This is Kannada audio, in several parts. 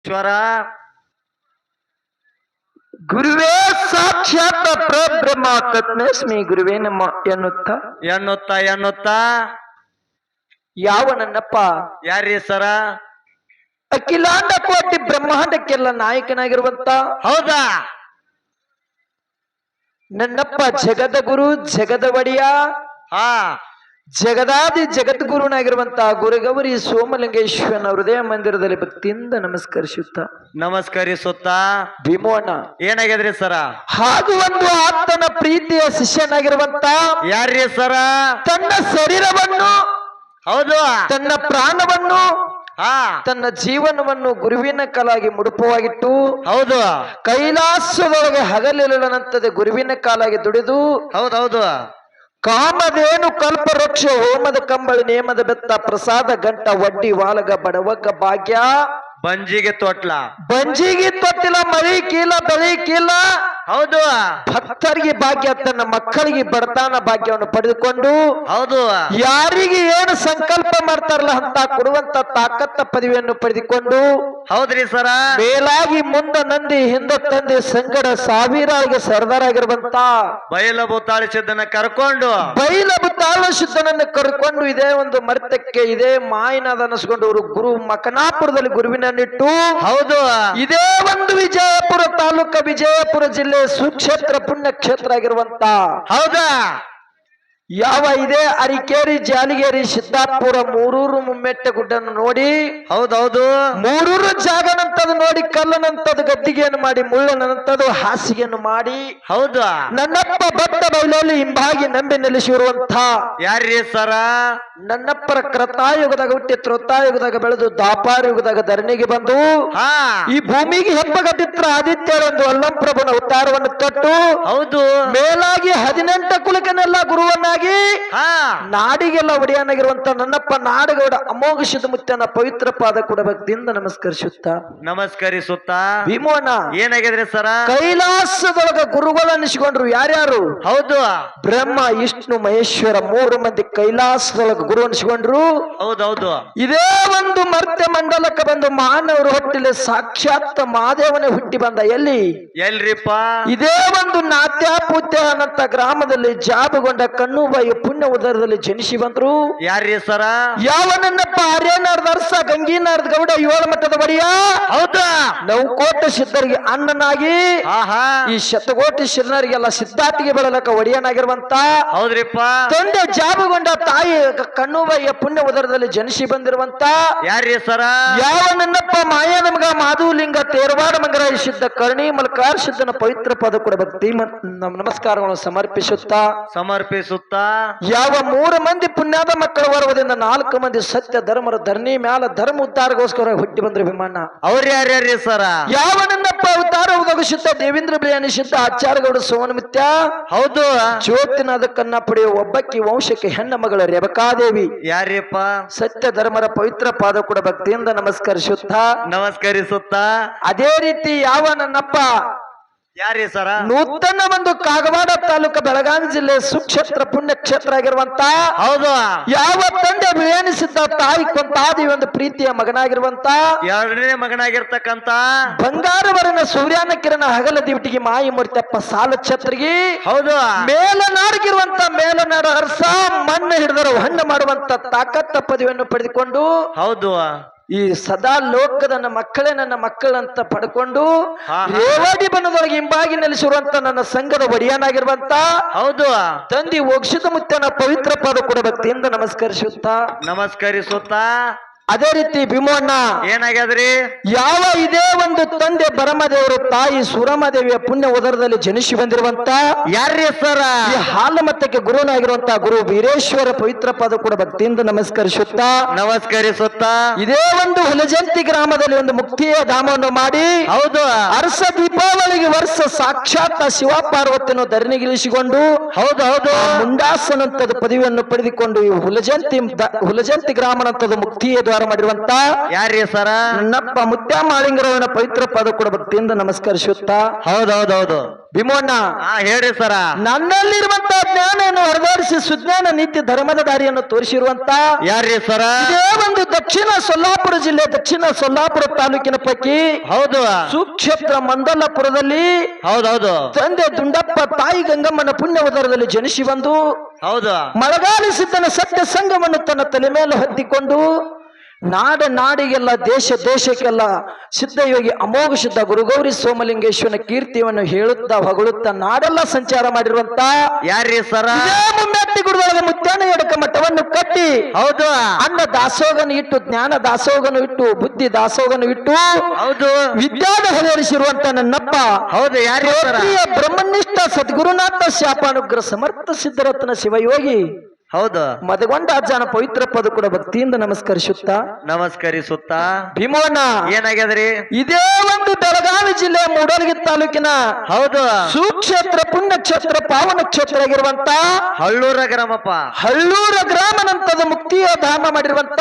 ಈಶ್ವರ ಗುರುವೇ ಸಾಕ್ಷಾತ್ ಪರಬ್ರಹ್ಮ ತತ್ಮೇಸ್ಮಿ ಗುರುವೇ ನಮ್ಮ ಎನ್ನುತ್ತಾ ಯಾವ ನನ್ನಪ್ಪ ಯಾರೀ ಸರ? ಅಖಿಲಾಂಡ ಕೋಟಿ ಬ್ರಹ್ಮಾಂಡಕ್ಕೆಲ್ಲ ನಾಯಕನಾಗಿರುವಂತ ಹೌದಾ? ನನ್ನಪ್ಪ ಜಗದ ಗುರು ಜಗದ ಒಡೆಯ ಹಾ ಜಗದಾದಿ ಜಗದ್ಗುರುನಾಗಿರುವಂತಹ ಗುರುಗೌರಿ ಸೋಮಲಿಂಗೇಶ್ವರನ ಹೃದಯ ಮಂದಿರದಲ್ಲಿ ಭಕ್ತಿಯಿಂದ ನಮಸ್ಕರಿಸುತ್ತಾ ಭೀಮೋಣ ಏನಾಗ್ಯದ್ರಿ ಸರ? ಹಾಗೂ ಒಂದು ಆತನ ಪ್ರೀತಿಯ ಶಿಷ್ಯನಾಗಿರುವಂತ ಯಾರ್ರೀ ಸರ? ತನ್ನ ಶರೀರವನ್ನು ಹೌದು ತನ್ನ ಪ್ರಾಣವನ್ನು ಹಾ ತನ್ನ ಜೀವನವನ್ನು ಗುರುವಿನ ಕಾಲಾಗಿ ಮುಡುಪವಾಗಿಟ್ಟು ಹೌದು ಕೈಲಾಸದೊಳಗೆ ಹಗಲಿಲ್ಲನಂತದೆ ಗುರುವಿನ ಕಾಲಾಗಿ ದುಡಿದು ಹೌದೌದು ಕಾಮಧೇನು ಕಲ್ಪವೃಕ್ಷ ಹೋಮದ ಕಂಬಳಿ ನೇಮದ ಬೆತ್ತ ಪ್ರಸಾದ ಗಂಟ ವಡ್ಡಿ ವಾಲಗ ಬಡವಗ್ಗ ಭಾಗ್ಯ ಬಂಜಿಗೆ ತೊಟ್ಟಿಲ್ಲ ಮಳಿ ಕೀಲ ಬಳಿ ಕೀಲ ಹೌದು ಭಕ್ತರಿಗೆ ಭಾಗ್ಯ ತನ್ನ ಮಕ್ಕಳಿಗೆ ಬಡತಾನ ಭಾಗ್ಯವನ್ನು ಪಡೆದುಕೊಂಡು ಹೌದು ಯಾರಿಗೆ ಏನು ಸಂಕಲ್ಪ ಮಾಡ್ತಾರಲ್ಲ ಅಂತ ಕೊಡುವಂತ ತಾಕತ್ತ ಪದವಿಯನ್ನು ಪಡೆದುಕೊಂಡು ಹೌದ್ರಿ ಸರ ಮೇಲಾಗಿ ಮುಂದ ನಂದಿ ಹಿಂದ ತಂದೆ ಸಂಗಡ ಸಾವಿರಾರಿಗೆ ಸರ್ದಾರಾಗಿರುವಂತ ಬಯಲಭೂತಾಳಿ ಸಿದ್ದನ ಕರ್ಕೊಂಡು ಸಿದ್ದನನ್ನು ಕರ್ಕೊಂಡು ಇದೇ ಒಂದು ಮರ್ತಕ್ಕೆ ಇದೇ ಮಾಯಿನಾದ ಅನಿಸ್ಕೊಂಡು ಅವರು ಗುರು ಮಕನಾಪುರದಲ್ಲಿ ಗುರುವಿನನ್ನಿಟ್ಟು ಹೌದು ಇದೇ ಒಂದು ವಿಜಯಪುರ ತಾಲೂಕ ವಿಜಯಪುರ ಜಿಲ್ಲೆ ಸುಕ್ಷೇತ್ರ ಪುಣ್ಯಕ್ಷೇತ್ರ ಆಗಿರುವಂತ ಹೌದಾ ಯಾವ ಇದೇ ಅರಿಕೇರಿ ಜಾಲಿಗೇರಿ ಸಿದ್ದಾಪುರ ಮೂರೂರು ಮುಮ್ಮೆಟ್ಟೆ ಗುಡ್ಡನ್ನು ನೋಡಿ ಹೌದೌದು ಮೂರೂರು ಜಾಗನಂತದ್ದು ನೋಡಿ ಕಲ್ಲನಂತದ್ದು ಗದ್ದಿಗೆಯನ್ನು ಮಾಡಿ ಮುಳ್ಳನಂತದ್ದು ಹಾಸಿಗೆಯನ್ನು ಮಾಡಿ ಹೌದು ನನ್ನಪ್ಪ ಭಕ್ತ ಬಯಲಲ್ಲಿ ಹಿಂಬಾಗಿ ನಂಬಿ ನೆಲೆಸಿರುವಂತ ಯಾರ್ರೀ ಸರ? ನನ್ನಪ್ಪರ ಕೃತಾಯುಗದಾಗ ಹುಟ್ಟಿ ತ್ರೋತಾಯುಗದಾಗ ಬೆಳೆದು ದಾಪಾರ ಯುಗದಾಗ ಧರಣಿಗೆ ಬಂದು ಈ ಭೂಮಿಗೆ ಹೆಪ್ಪಗಟ್ಟಿತ್ರ ಆದಿತ್ಯರೆಂದು ಅಲ್ಲಂಪ್ರಭುನ ಅವತಾರವನ್ನು ತೊಟ್ಟು ಹೌದು ಮೇಲಾಗಿ 18 ಕುಲಕನೆಲ್ಲ ಗುರುವನ್ನಾಗಿ ನಾಡಿಗೆಲ್ಲ ಒಡೆಯನಾಗಿರುವಂತ ನನ್ನಪ್ಪ ನಾಡಗೌಡ ಅಮೋಘ ಸಿದ್ಧಮುತ್ತನ ಪವಿತ್ರ ಪಾದ ಕೂಡ ಭಕ್ತಿಯಿಂದ ನಮಸ್ಕರಿಸುತ್ತಾ ಭೀಮೋಣ ಏನಾಗಿದ್ರಿ ಸರ? ಕೈಲಾಸದೊಳಗ ಗುರುಗಳನ್ನಿಸಿಕೊಂಡ್ರು ಯಾರ್ಯಾರು? ಹೌದು ಬ್ರಹ್ಮ ವಿಷ್ಣು ಮಹೇಶ್ವರ 3 ಮಂದಿ ಕೈಲಾಸದೊಳಗ ಗುರು ಅನಿಸಿಕೊಂಡ್ರು. ಹೌದೌದು ಇದೇ ಒಂದು ಮರ್ತ್ಯ ಮಂಡಲಕ್ಕೆ ಬಂದು ಮಾನವರು ಹೊಟ್ಟಿಲೆ ಸಾಕ್ಷಾತ್ ಮಹಾದೇವನೇ ಹುಟ್ಟಿ ಬಂದ ಎಲ್ರಿಪ್ಪ? ಇದೇ ಒಂದು ನಾತ್ಯಾಪೂತ್ಯ ಅನ್ನಂತ ಗ್ರಾಮದಲ್ಲಿ ಜಾಬಗೊಂಡ ಕಣ್ಣು ಬಾಯಿ ಪುಣ್ಯ ಉದರದಲ್ಲಿ ಜನಿಸಿ ಬಂದ್ರು. ಯಾರ್ರೀ ಸರ? ಯಾವ ನನ್ನಪ್ಪ ಆರ್ಯನಾರ್ದ ಅರಸ ಗಂಗೀನಾರ್ದ ಗೌಡ 7 ಮಠದ ಒಡೆಯ ಹೌದಾ? ನವಕೋಟ ಸಿದ್ಧರಿಗೆ ಅಣ್ಣನಾಗಿ ಈ ಶತಕೋಟಿ ಸಿದ್ಧರಿಗೆಲ್ಲ ಸಿದ್ಧಾರ್ಥಿಗೆ ಬೆಳಲಕ್ಕ ಒಡೆಯನಾಗಿರುವಂತ ಹೌದ್ರಿಪ್ಪ ತಂದೆ ಜಾಬಗೊಂಡ ತಾಯಿ ಕಣ್ಣುಬಾಯಿಯ ಪುಣ್ಯ ಉದರದಲ್ಲಿ ಜನಿಸಿ ಬಂದಿರುವಂತ ಯಾರ್ರೀ ಸರ? ಯಾವ ನನ್ನಪ್ಪ ಮಾಯದ ಮಗ ಮಾಧುಲಿಂಗ ತೇರವಾಡ ಮಂಗರಾಯ ಸಿದ್ಧ ಕರ್ಣಿ ಮಲ್ಕಾರ್ ಸಿದ್ಧನ ಪವಿತ್ರ ಪದ ಕೂಡ ಭಕ್ತಿ ನಮಸ್ಕಾರಗಳನ್ನು ಸಮರ್ಪಿಸುತ್ತಾ ಯಾವ 3 ಮಂದಿ ಪುಣ್ಯದ ಮಕ್ಕಳ ವರ್ಗದಿಂದ 4 ಮಂದಿ ಸತ್ಯ ಧರ್ಮರ ಧರಣಿ ಮ್ಯಾಲ ಧರ್ಮ ಉದ್ಧಾರಗೋಸ್ಕರ ಹುಟ್ಟಿ ಬಂದ್ರು ಭೀಮಣ್ಣ. ಅವ್ರ ಯಾರ್ಯಾರೀ ಸರ? ಯಾವ ನನ್ನಪ್ಪ ಅವತಾರ ಉದಗಿಸುತ್ತ ದೇವೇಂದ್ರ ಬಿಳಿಯಾನಿ ಸಿದ್ಧ ಆಚಾರ್ಯಗೌಡ ಸೋಮನಿತ್ಯ ಹೌದು ಜ್ಯೋತಿನಾದ ಕನ್ನ ಪಡೆಯುವ ಒಬ್ಬಕ್ಕಿ ವಂಶಕ್ಕೆ ಹೆಣ್ಣ ಮಗಳ ರೇವಕಾದೇವಿ ಯಾರ್ಯಪ್ಪ? ಸತ್ಯ ಧರ್ಮರ ಪವಿತ್ರ ಪಾದ ಕೂಡ ಭಕ್ತಿಯಿಂದ ನಮಸ್ಕರಿಸುತ್ತಾ ಅದೇ ರೀತಿ ಯಾವ ನನ್ನಪ್ಪ ಯಾರೀ ಸರ? ನೂತನ ಒಂದು ಕಾಗವಾಡ ತಾಲೂಕು ಬೆಳಗಾವಿ ಜಿಲ್ಲೆ ಸುಕ್ಷೇತ್ರ ಪುಣ್ಯಕ್ಷೇತ್ರ ಆಗಿರುವಂತ ಹೌದು ಯಾವ ತಂದೆ ವಿಳಿಯಾನಿಸಿದ್ದ ತಾಯಿ ಕೊಂತಾದಿ ಒಂದು ಪ್ರೀತಿಯ ಮಗನಾಗಿರುವಂತ 2ನೇ ಮಗನಾಗಿರ್ತಕ್ಕಂತ ಬಂಗಾರವರನ ಸೂರ್ಯನ ಕಿರಣ ಹಗಲ ದಿವಟಿಗೆ ಮಾಯಿ ಮೂರ್ತಿಯಪ್ಪ ಸಾಲ ಛತ್ರಿಗೆ ಹೌದು ಮೇಲನಾಡಿಗಿರುವಂತ ಮೇಲನಾಡ ಅರಸ ಮಣ್ಣು ಹಿಡಿದರು ಹಣ್ಣು ಮಾಡುವಂತ ತಾಕತ್ತ ಪದವಿಯನ್ನು ಪಡೆದುಕೊಂಡು ಹೌದು ಈ ಸದಾ ಲೋಕದ ನನ್ನ ಮಕ್ಕಳೇ ನನ್ನ ಮಕ್ಕಳಂತ ಪಡ್ಕೊಂಡು ರೇವಾಡಿ ಬಣ್ಣದೊಳಗೆ ಹಿಂಬಾಗಿ ನೆಲೆಸಿರುವಂತ ನನ್ನ ಸಂಘದ ಒಡೆಯನಾಗಿರುವಂತ ಹೌದು ತಂದಿ ಒಗ್ಸಿದ ಮುತ್ತನ ಪವಿತ್ರ ಪಾದ ಕೂಡ ಭಕ್ತಿಯಿಂದ ನಮಸ್ಕರಿಸುತ್ತಾ ಅದೇ ರೀತಿ ಭೀಮಣ್ಣ ಏನಾಗ್ಯದ್ರಿ? ಯಾವ ಇದೇ ಒಂದು ತಂದೆ ಬರಮದೇವರು ತಾಯಿ ಸುರಮದೇವಿಯ ಪುಣ್ಯ ಉದರದಲ್ಲಿ ಜನಿಸಿ ಬಂದಿರುವಂತ ಯಾರ್ರೀ ಸರ? ಈ ಹಾಲಮತ್ತಕ್ಕೆ ಗುರುನಾಗಿರುವಂತಹ ಗುರು ವೀರೇಶ್ವರ ಪವಿತ್ರ ಪಾದ ಕೂಡ ಭಕ್ತಿಯಿಂದ ನಮಸ್ಕರಿಸುತ್ತಾ ಇದೇ ಒಂದು ಹುಲಜಂತಿ ಗ್ರಾಮದಲ್ಲಿ ಒಂದು ಮುಕ್ತಿಯ ಧಾಮವನ್ನು ಮಾಡಿ ಹೌದು ಅರಸ ದೀಪಾವಳಿಗೆ ವರ್ಷ ಸಾಕ್ಷಾತ್ ಶಿವ ಪಾರ್ವತಿಯನ್ನು ಧರಣಿಗಿಳಿಸಿಕೊಂಡು ಹೌದು ಮುಂಡಾಸನಂತದ ಪದವಿಯನ್ನು ಪಡೆದುಕೊಂಡು ಈ ಹುಲಜಂತಿ ಗ್ರಾಮನಂತದ ಮುಕ್ತಿಯ ದ್ವಾರ ಮಾಡಿರುವಂತ ಯಾರ್ರಿ ಸರ ನನ್ನಪ್ಪ ಮುತ್ಯ ಮಾಳಿಂಗರವನ ಪವಿತ್ರ ಪಾದ ಕೂಡ ಭಕ್ತಿಯಿಂದ ನಮಸ್ಕರಿಸುತ್ತಾ ಹೌದೌದೌದು ಭೀಮಣ್ಣ ಹೇಳ್ರಿ ಸರ ನನ್ನಲ್ಲಿರುವಂತಹ ಜ್ಞಾನವನ್ನು ಹೊರದಾಡಿಸಿ ಸುಜ್ಞಾನ ನೀತಿ ಧರ್ಮದ ದಾರಿಯನ್ನು ತೋರಿಸಿರುವಂತ ಯಾರ್ರಿ ಸರ ಇದೇ ಒಂದು ದಕ್ಷಿಣ ಸೊಲ್ಲಾಪುರ ಜಿಲ್ಲೆ ದಕ್ಷಿಣ ಸೊಲ್ಲಾಪುರ ತಾಲೂಕಿನ ಪೈಕಿ ಹೌದು ಸುಕ್ಷೇತ್ರ ಮಂದಲಪುರದಲ್ಲಿ ಹೌದೌದು ತಂದೆ ದುಂಡಪ್ಪ ತಾಯಿ ಗಂಗಮ್ಮನ ಪುಣ್ಯ ಉದರದಲ್ಲಿ ಜನಿಸಿ ಬಂದು ಹೌದು ಮಳಗಾಲಿ ಸಿದ್ಧನ ಸತ್ಯ ಸಂಘವನ್ನು ತನ್ನ ತಲೆ ಮೇಲೆ ಹೊತ್ತಿಕೊಂಡು ನಾಡಿಗೆಲ್ಲ ದೇಶಕ್ಕೆಲ್ಲ ಸಿದ್ಧಯೋಗಿ ಅಮೋಘ ಸಿದ್ಧ ಗುರುಗೌರಿ ಸೋಮಲಿಂಗೇಶ್ವರನ ಕೀರ್ತಿಯನ್ನು ಹೇಳುತ್ತಾ ಹೊಗಳುತ್ತಾ ನಾಡೆಲ್ಲ ಸಂಚಾರ ಮಾಡಿರುವಂತ ಯಾರ್ರಿ ಸರ ಗುರುದೊಳಗ ಮುತ್ಯಾನ ಎಡಕ ಮಠವನ್ನು ಕಟ್ಟಿ ಹೌದು ಅನ್ನ ದಾಸೋಗನು ಇಟ್ಟು ಜ್ಞಾನ ದಾಸೋಗನು ಇಟ್ಟು ಬುದ್ಧಿ ದಾಸೋಗನು ಇಟ್ಟು ಹೌದು ವಿದ್ಯಾದ ಹರಿಸಿರುವಂತ ನನ್ನಪ್ಪ ಹೌದು ಯಾರ್ರಿ ಸರ ಬ್ರಹ್ಮನಿಷ್ಠ ಸದ್ಗುರುನಾಥ ಶಾಪಾನುಗ್ರಹ ಸಮರ್ಥ ಸಿದ್ಧರತ್ನ ಶಿವಯೋಗಿ ಹೌದು ಮದಗೊಂಡ ಅಜ್ಜನ ಪವಿತ್ರ ಪದ ಕೂಡ ಭಕ್ತಿಯಿಂದ ನಮಸ್ಕರಿಸುತ್ತಾ ಭೀಮಣ್ಣ ಏನಾಗ್ಯದ್ರಿ ಇದೇ ಒಂದು ಬೆಳಗಾವಿ ಜಿಲ್ಲೆ ಮೂಡಲಗಿ ತಾಲೂಕಿನ ಹೌದು ಸುಕ್ಷೇತ್ರ ಪುಣ್ಯಕ್ಷೇತ್ರ ಪಾವನ ಕ್ಷೇತ್ರ ಆಗಿರುವಂತ ಹಳ್ಳೂರ ಗ್ರಾಮಪ್ಪ ಹಳ್ಳೂರ ಗ್ರಾಮನಂತದ ಮುಕ್ತಿಯ ಧಾಮ ಮಾಡಿರುವಂತ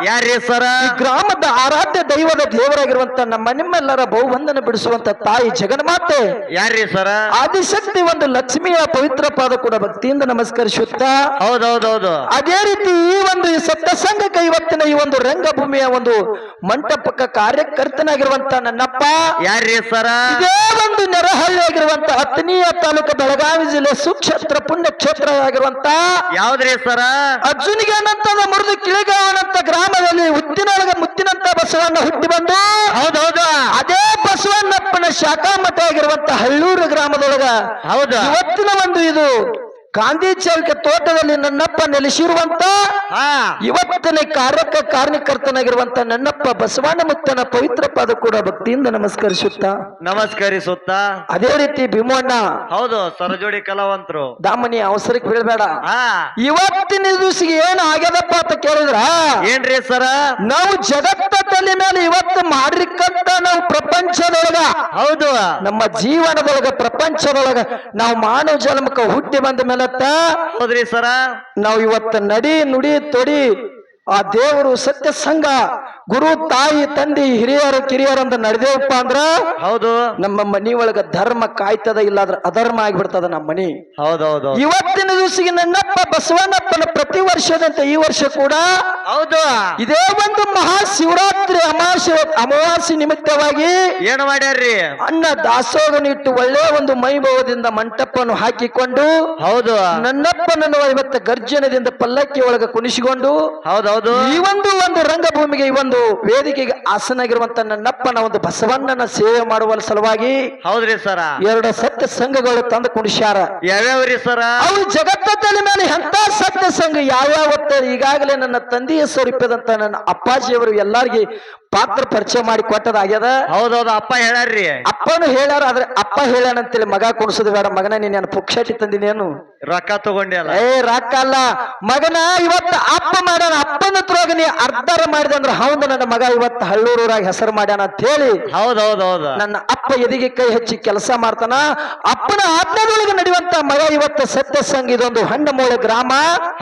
ಯಾರ್ರಿ ಸರ ಈ ಗ್ರಾಮದ ಆರಾಧ್ಯ ದೈವದ ದೇವರಾಗಿರುವಂತ ನಿಮ್ಮೆಲ್ಲರ ಬಹುಬಂಧನ ಬಿಡಿಸುವಂತ ತಾಯಿ ಜಗನ್ಮಾತೆ ಯಾರ್ರಿ ಸರ ಆದಿಶಕ್ತಿ ಒಂದು ಲಕ್ಷ್ಮಿಯ ಪವಿತ್ರ ಪಾದ ಕೂಡ ಭಕ್ತಿಯಿಂದ ನಮಸ್ಕರಿಸುತ್ತಾ ಹೌದೌದೌದು ಅದೇ ರೀತಿ ಈ ಒಂದು ಸಪ್ತಸಂಘಕ್ಕೆ ಇವತ್ತಿನ ಈ ಒಂದು ರಂಗಭೂಮಿಯ ಒಂದು ಮಂಟಪಕ್ಕ ಕಾರ್ಯಕರ್ತನಾಗಿರುವಂತ ನನ್ನಪ್ಪ ಯಾರ್ರಿ ಸರ ಇದೇ ಒಂದು ನೆರಹಳ್ಳಿ ಆಗಿರುವಂತ ಹತ್ತನೆಯ ತಾಲೂಕು ಬೆಳಗಾವಿ ಜಿಲ್ಲೆ ಸುಕ್ಷೇತ್ರ ಪುಣ್ಯಕ್ಷೇತ್ರ ಆಗಿರುವಂತ ಯಾವ್ದ್ರಿ ಸರ ಅರ್ಜುನಿಗೆ ಅನಂತದ ಮುರಿದು ಕಿಳಿಗಾವನಂತ ಗ್ರಾಮದಲ್ಲಿ ಮುತ್ತಿನಂತ ಬಸವಣ್ಣ ಹುಟ್ಟಿ ಬಂದು ಹೌದೌದು ಅದೇ ಬಸವಣ್ಣಪ್ಪನ ಶಾಖಾ ಮಠ ಆಗಿರುವಂತ ಹಳ್ಳೂರು ಗ್ರಾಮದೊಳಗ ಹೌದು ಇವತ್ತಿನ ಒಂದು ಇದು ಗಾಂಧಿ ಚೌಕ ತೋಟದಲ್ಲಿ ನನ್ನಪ್ಪ ನೆಲೆಸಿರುವಂತ ಇವತ್ತಿನ ಕಾರ್ಯಕರ್ತನಾಗಿರುವಂತ ನನ್ನಪ್ಪ ಬಸವಣ್ಣ ಮುತ್ತನ ಪವಿತ್ರ ಪಾದ ಕೂಡ ಭಕ್ತಿಯಿಂದ ನಮಸ್ಕರಿಸುತ್ತಾ ಅದೇ ರೀತಿ ಭೀಮಣ್ಣ ಹೌದು ಸರಜೋಡಿ ಕಲಾವಂತರು ದಾಮನಿ ಅವಸರಕ್ಕೆ ಬೀಳ್ಬೇಡ ಇವತ್ತಿನ ದಿವಸಿಗೆ ಏನು ಆಗ್ಯದಪ್ಪ ಅಂತ ಕೇಳಿದ್ರ ಏನ್ರಿ ಸರ ನಾವು ಜಗತ್ತ ತಲೆ ಮೇಲೆ ಇವತ್ತು ಮಾಡಿರ್ಕಂತ ನಾವು ಪ್ರಪಂಚದೊಳಗ ಹೌದು ನಮ್ಮ ಜೀವನದೊಳಗ ಪ್ರಪಂಚದೊಳಗ ನಾವು ಮಾನವ ಜನ್ಮಕ್ಕೆ ಹುಟ್ಟಿ ಬಂದ ಮೇಲೆ ಹೌದ್ರಿ ಸರ ನಾವು ಇವತ್ತ ನಡಿ ನುಡಿ ತೊಡಿ ಆ ದೇವರು ಸತ್ಯ ಸಂಘ ಗುರು ತಾಯಿ ತಂದಿ ಹಿರಿಯರು ಕಿರಿಯರು ಅಂತ ನಡೆದೇವಪ್ಪ ಅಂದ್ರ ಹೌದು ನಮ್ಮ ಮನಿ ಒಳಗ ಧರ್ಮ ಕಾಯ್ತದ ಇಲ್ಲಾದ್ರ ಅಧರ್ಮ ಆಗಿಬಿಡ್ತದ ನಮ್ಮ ಮನಿ ಹೌದೌದು ಇವತ್ತಿನ ದಿವಸಿಗೆ ನನ್ನಪ್ಪ ಬಸವಣ್ಣಪ್ಪನ ಪ್ರತಿ ವರ್ಷದಂತೆ ಈ ವರ್ಷ ಕೂಡ ಹೌದು ಇದೇ ಒಂದು ಮಹಾ ಶಿವರಾತ್ರಿ ಅಮಾವಾಸ್ಯೆ ನಿಮಿತ್ತವಾಗಿ ಏನ್ ಮಾಡ್ಯಾರ್ರಿ ಅನ್ನ ದಾಸೋಗನ ಇಟ್ಟು ಒಳ್ಳೆ ಒಂದು ಮೈಭವದಿಂದ ಮಂಟಪವನ್ನು ಹಾಕಿಕೊಂಡು ಹೌದು ನನ್ನಪ್ಪನನ್ನು ಇವತ್ತ ಗರ್ಜನದಿಂದ ಪಲ್ಲಕ್ಕಿ ಒಳಗ ಕುಣಿಸಿಕೊಂಡು ಹೌದೌದು ಈ ಒಂದು ರಂಗಭೂಮಿಗೆ ಈ ಒಂದು ವೇದಿಕೆಗೆ ಆಸನಾಗಿರುವಂತ ನನ್ನಪ್ಪನ ಒಂದು ಬಸವಣ್ಣನ ಸೇವೆ ಮಾಡುವ ಸಲುವಾಗಿ ಹೌದ್ರಿ ಸರ 2 ಸತ್ಯ ಸಂಘಗಳು ತಂದು ಕುಣಿಸ್ಯಾರ ಯಾವ್ಯಾವ್ರಿ ಸರ ಅವು ಜಗತ್ತ ತಲೆ ಮೇಲೆ ಎಂತ ಸತ್ಯ ಸಂಘ ಯಾವ್ಯಾವ ಈಗಾಗಲೇ ನನ್ನ ತಂದೆಯ ಸ್ವರೂಪದಂತ ನನ್ನ ಅಪ್ಪಾಜಿಯವರು ಎಲ್ಲಾರ್ಗಿ ಪಾತ್ರ ಪರಿಚಯ ಮಾಡಿ ಕೊಟ್ಟದಾಗ್ಯದ ಹೌದೌದು ಅಪ್ಪ ಹೇಳ್ಯಾರ್ರಿ ಅಪ್ಪನು ಹೇಳ್ಯಾರ ಆದ್ರೆ ಅಪ್ಪ ಹೇಳ್ಯಾನಂತೇಳಿ ಮಗ ಕುಣಿಸೋದು ಬೇಡ ಮಗನ ನೀನು ಪುಕ್ಷಟಿ ತಂದಿನೇನು ರೊಕ್ಕ ತಗೊಂಡಿಲ್ಲ ರೊಕ್ಕ ಅಲ್ಲ ಮಗನ ಇವತ್ತು ಅಪ್ಪ ಮಾಡ್ಯಾನ ಅಪ್ಪನ ಹತ್ರ ನೀ ಅರ್ಧರ ಮಾಡಿದೆ ಅಂದ್ರೆ ಹೌದು ನನ್ನ ಮಗ ಇವತ್ತು ಹಳ್ಳೂರಾಗಿ ಹೆಸರು ಮಾಡ್ಯಾನ ಅಂತ ಹೇಳಿ ಹೌದೌದೌದು ನನ್ನ ಅಪ್ಪ ಎದಿಗೆ ಕೈ ಹಚ್ಚಿ ಕೆಲಸ ಮಾಡ್ತಾನ ಅಪ್ಪನ ಆತ್ಮದೊಳಗೆ ನಡೆಯುವಂತ ಮಗ ಇವತ್ತು ಸತ್ಯ ಸಂಘ ಇದೊಂದು ಹಣ್ಣಮೂಳೆ ಗ್ರಾಮ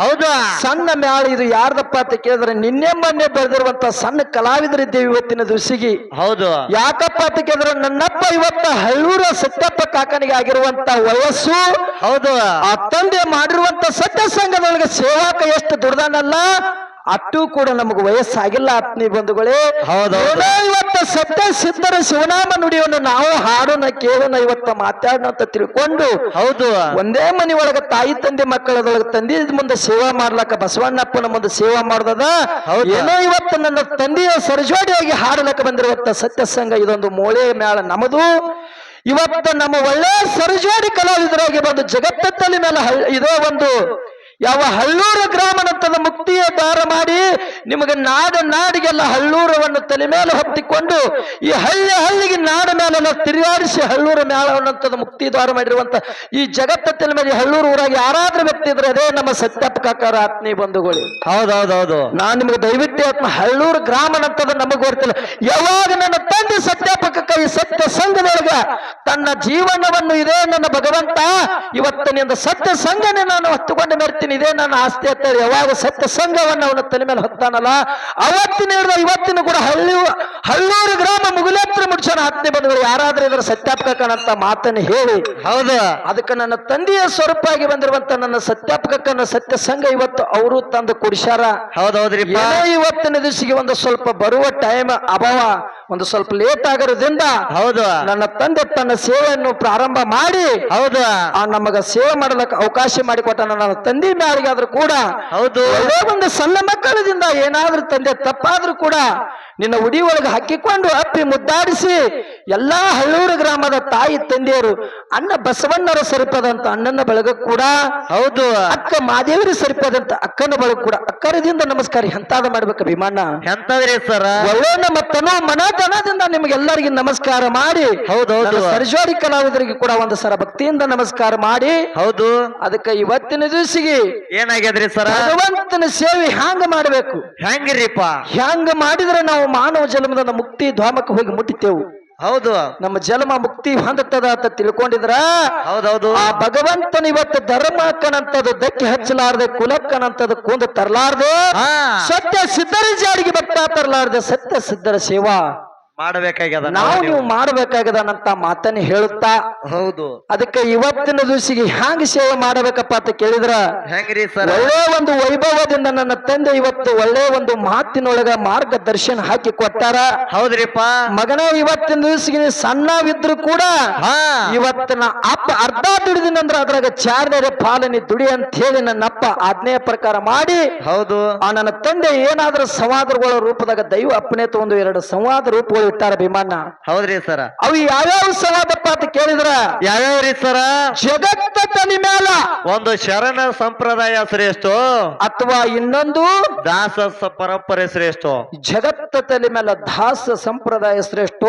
ಹೌದು ಸಣ್ಣ ಮ್ಯಾಳ ಇದು ಯಾರ್ದಪ್ಪ ಅಂತ ಕೇಳಿದ್ರೆ ನಿನ್ನೆ ಮೊನ್ನೆ ಬೆಳೆದಿರುವಂತ ಸಣ್ಣ ಕಲಾವಿದರಿದ್ದೇವೆ ಇವತ್ತಿನ ದಿವಸಿಗೆ ಹೌದು ಯಾಕಪ್ಪ ಅಂತ ಕೇಳಿದ್ರೆ ನನ್ನಪ್ಪ ಇವತ್ತ ಹಳ್ಳೂರ ಸತ್ಯಪ್ಪ ಕಾಕನಿಗೆ ಆಗಿರುವಂತ ವಯಸ್ಸು ಹೌದು ಆ ತಂದೆ ಮಾಡಿರುವಂತ ಸತ್ಯ ಸಂಘದೊಳಗೆ ಸೇವಾಕ ಎಷ್ಟು ದುಡ್ದಾನಲ್ಲ ಅಟ್ಟು ಕೂಡ ನಮಗ ವಯಸ್ಸಾಗಿಲ್ಲ ಆತ್ಮೀಯ ಬಂಧುಗಳೇ ಹೌದೌದು ಇವತ್ತ ಸತ್ಯ ಸಿದ್ಧರ ಶಿವನಾಮ ನುಡಿಯನ್ನು ನಾವು ಹಾಡೋಣ ಕೇಳೋಣ ಇವತ್ತ ಮಾತಾಡೋಣ ಅಂತ ತಿಳ್ಕೊಂಡು ಹೌದು ಒಂದೇ ಮನಿ ಒಳಗ ತಾಯಿ ತಂದೆ ಮಕ್ಕಳದೊಳಗ ತಂದೆ ಮುಂದೆ ಸೇವಾ ಮಾಡ್ಲಕ್ಕ ಬಸವಣ್ಣಪ್ಪನ ಮುಂದೆ ಸೇವಾ ಮಾಡ್ದದ ಏನೋ ಇವತ್ತು ನನ್ನ ತಂದೆಯ ಸರಜೋಡಿಯಾಗಿ ಹಾಡಲಕ್ಕ ಬಂದಿರುವಂತ ಸತ್ಯ ಸಂಘ ಇದೊಂದು ಮೂಳೆ ಮೇಳ ನಮದು ಇವತ್ತ ನಮ್ಮ ಒಳ್ಳೆ ಸರಜೋಡಿ ಕಲಾವಿದರಾಗಿ ಬಂದು ಜಗತ್ತಲ್ಲಿ ಮೇಲೆ ಇದೋ ಒಂದು ಯಾವ ಹಳ್ಳೂರು ಗ್ರಾಮನಂತದ ಮುಕ್ತಿಯ ದಾರ ಮಾಡಿ ನಿಮಗೆ ನಾಡಿಗೆಲ್ಲ ಹಳ್ಳೂರವನ್ನು ತಲೆ ಮೇಲೆ ಹೊತ್ತಿಕೊಂಡು ಈ ಹಳ್ಳಿಗೆ ನಾಡ ಮೇಲೆಲ್ಲ ತಿರುಗಾಡಿಸಿ ಹಳ್ಳೂರು ಮೇಳವನ್ನಂತದ ಮುಕ್ತಿ ದ್ವಾರ ಮಾಡಿರುವಂತ ಈ ಜಗತ್ತ ತಲೆ ಮೇಲೆ ಹಳ್ಳೂರು ಊರಾಗಿ ಯಾರಾದ್ರೂ ವ್ಯಕ್ತಿ ಇದ್ರೆ ಅದೇ ನಮ್ಮ ಸತ್ಯಪ್ಪ ಕಾಕಾರ ಆತ್ಮೀಯ ಬಂಧುಗಳು ಹೌದೌದೌದು ನಾನ್ ನಿಮ್ಗೆ ದಯವಿಟ್ಟು ಆತ್ಮ ಹಳ್ಳೂರು ಗ್ರಾಮನಂತದ ನಮಗ್ ಗೊತ್ತಿಲ್ಲ ಯಾವಾಗ ನನ್ನ ತಂದೆ ಸತ್ಯಪ್ಪ ಕಾಕ ಈ ಸತ್ಯ ಸಂಘದೊಳಗ ತನ್ನ ಜೀವನವನ್ನು ಇದೇ ನನ್ನ ಭಗವಂತ ಇವತ್ತಿನಿಂದ ಸತ್ಯ ಸಂಘನೆ ನಾನು ಹೊತ್ತುಕೊಂಡು ಬರ್ತೀನಿ, ಇದೇ ನನ್ನ ಆಸ್ತಿ ಅಂತ ಹೇಳಿ ಯಾವಾಗ ಸತ್ಯ ಸಂಘವನ್ನು ಅವನ ತಲೆ ಮೇಲೆ ಹೊತ್ತಾನಲ್ಲ, ಅವತ್ತಿನ ಹಿಡಿದ ಇವತ್ತಿನ ಕೂಡ ಹಳ್ಳೂರು ಗ್ರಾಮ ಮುಗುಲೇತ್ರ ಮುಡ್ಸೋಣ ಆತ್ಮೀಯ ಬಂಧುಗಳು, ಯಾರಾದ್ರೂ ಇದರ ಸತ್ಯಾಪಕನಂತ ಮಾತನ್ನು ಹೇಳಿ. ಹೌದು. ಅದಕ್ಕೆ ನನ್ನ ತಂದೆಯ ಸ್ವರೂಪ ಆಗಿ ಬಂದಿರುವಂತ ನನ್ನ ಸತ್ಯಾಪಕನ ಸತ್ಯ ಸಂಘ ಇವತ್ತು ಅವರು ತಂದು ಕುಡಿಸ್ಯಾರ. ಹೌದೌದ್ರಿ. ಏನೋ ಇವತ್ತಿನ ದಿವಸಿಗೆ ಒಂದು ಸ್ವಲ್ಪ ಬರುವ ಟೈಮ್ ಅಭಾವ, ಒಂದು ಸ್ವಲ್ಪ ಲೇಟ್ ಆಗಿರೋದ್ರಿಂದ ಹೌದು, ನನ್ನ ತಂದೆ ತನ್ನ ಸೇವೆಯನ್ನು ಪ್ರಾರಂಭ ಮಾಡಿ ಹೌದು, ಆ ನಮಗ ಸೇವೆ ಮಾಡಲಿಕ್ಕೆ ಅವಕಾಶ ಮಾಡಿಕೊಟ್ಟ ನನ್ನ ತಂದೆ ಮ್ಯಾಲಿಗಾದ್ರೂ ಕೂಡ ಹೌದು, ಒಳ್ಳೆ ಒಂದು ಸಣ್ಣ ಮಕ್ಕಳದಿಂದ ಏನಾದ್ರೂ ತಂದೆ ತಪ್ಪಾದ್ರೂ ಕೂಡ ನಿನ್ನ ಉಡಿ ಒಳಗೆ ಹಾಕಿಕೊಂಡು ಅಪ್ಪಿ ಮುದ್ದಾಡಿಸಿ ಎಲ್ಲಾ ಹಳ್ಳೂರು ಗ್ರಾಮದ ತಾಯಿ ತಂದೆಯರು ಅಣ್ಣ ಬಸವಣ್ಣರ ಸರಿಪದಂತ ಅಣ್ಣನ ಬಳಗ ಕೂಡ ಹೌದು, ಅಕ್ಕ ಮಾದೇವರ ಸರಿಪದಂತ ಅಕ್ಕನ ಬಳಗ ಕೂಡ ಅಕ್ಕರದಿಂದ ನಮಸ್ಕಾರ ಎಂತಾದ ಮಾಡ್ಬೇಕು ಅಭಿಮಾನ ಎಂತದ್ರಿ ಸರ? ಒಳ್ಳೆ ನಮ್ಮ ತನೋ ಮನತನದಿಂದ ನಿಮಗೆಲ್ಲರಿಗೆ ನಮಸ್ಕಾರ ಮಾಡಿ, ಹೌದೌದು, ಸರ್ಜೋಡಿ ಕಲಾವಿದರಿಗೆ ಕೂಡ ಒಂದು ಸರ ಭಕ್ತಿಯಿಂದ ನಮಸ್ಕಾರ ಮಾಡಿ. ಹೌದು. ಅದಕ್ಕೆ ಇವತ್ತಿನ ದಿವಸಿಗೆ ಏನಾಗ್ಯದ್ರಿ ಸರ? ಭಗವಂತನ ಸೇವೆ ಹ್ಯಾಂಗ ಮಾಡಬೇಕು, ಹೆಂಗಿರಿಪ್ಪ? ಹ್ಯಾಂಗ ಮಾಡಿದ್ರೆ ನಾವು ಮಾನವ ಜನ್ಮದ ಮುಕ್ತಿ ಧಾಮಕ್ಕೆ ಹೋಗಿ ಮುಟ್ಟಿತೇವು, ಹೌದು, ನಮ್ಮ ಜನ್ಮ ಮುಕ್ತಿ ಹೊಂದುತ್ತದ ಅಂತ ತಿಳ್ಕೊಂಡಿದ್ರ ಹೌದೌದು, ಆ ಭಗವಂತನ ಇವತ್ತು ಧರ್ಮಕ್ಕನಂತದ್ದು ದಕ್ಕಿ ಹಚ್ಚಲಾರ್ದೆ, ಕುಲಕ್ಕನಂತದ್ದು ಕುಂದು ತರಲಾರ್ದೆ, ಹಾ, ಸತ್ಯ ಸಿದ್ಧರ ಜಾಡಿಗೆ ಭಕ್ತ ತರಲಾರ್ದೆ ಸತ್ಯ ಸಿದ್ಧರ ಸೇವಾ ಮಾಡಬೇಕಾಗ್ಯದ ನಾವು ನೀವು ಮಾಡಬೇಕಾಗದಂತ ಮಾತನ್ನ ಹೇಳುತ್ತಾ. ಹೌದು. ಅದಕ್ಕೆ ಇವತ್ತಿನ ದಿವಸಿಗೆ ಹ್ಯಾಂಗ ಸೇವೆ ಮಾಡಬೇಕಪ್ಪ ಅಂತ ಕೇಳಿದ್ರ ಹೆಂಗ್ರಿ ಸರ್? ಒಳ್ಳೆ ಒಂದು ವೈಭವದಿಂದ ನನ್ನ ತಂದೆ ಇವತ್ತು ಒಳ್ಳೆ ಒಂದು ಮಾತಿನೊಳಗ ಮಾರ್ಗದರ್ಶನ ಹಾಕಿ ಕೊಟ್ಟಾರ. ಹೌದ್ರಿಪ್ಪ. ಮಗನ ಇವತ್ತಿನ ದಿವಸಿಗೆ ಸಣ್ಣವಿದ್ರು ಕೂಡ ಹಾ, ಇವತ್ತಿನ ಅಪ್ಪ ಅರ್ಧ ದುಡಿದಿನಂದ್ರ ಅದ್ರಾಗ ಚಾರ್ನೇ ಪಾಲನೆ ದುಡಿ ಅಂತ ಹೇಳಿ ನನ್ನಪ್ಪ ಆಜ್ಞೆಯ ಪ್ರಕಾರ ಮಾಡಿ, ಹೌದು, ಆ ನನ್ನ ತಂದೆ ಏನಾದ್ರೂ ಸಂವಾದಗಳ ರೂಪದಾಗ ದೈವ ಅಪ್ಪನೆ ತಗೊಂಡು 2 ಸಂವಾದ ರೂಪಗಳು ಇಟ್ಟಾರ ಭೀಮಣ್ಣ. ಹೌದ್ರಿ ಸರ. ಅವು ಯಾವ್ಯಾವ ಸಂವಾದಪ್ಪ ಅಂತ ಕೇಳಿದ್ರ ಯಾವ್ಯಾವ್ರಿ ಸರ? ಜಗತ್ತ ತಲೆ ಮೇಲ ಒಂದು ಶರಣ ಸಂಪ್ರದಾಯ ಶ್ರೇಷ್ಠ ಅಥವಾ ಇನ್ನೊಂದು ದಾಸ ಪರಂಪರೆ ಶ್ರೇಷ್ಠ. ಜಗತ್ತ ತಲೆ ಮೇಲೆ ದಾಸ ಸಂಪ್ರದಾಯ ಶ್ರೇಷ್ಠ,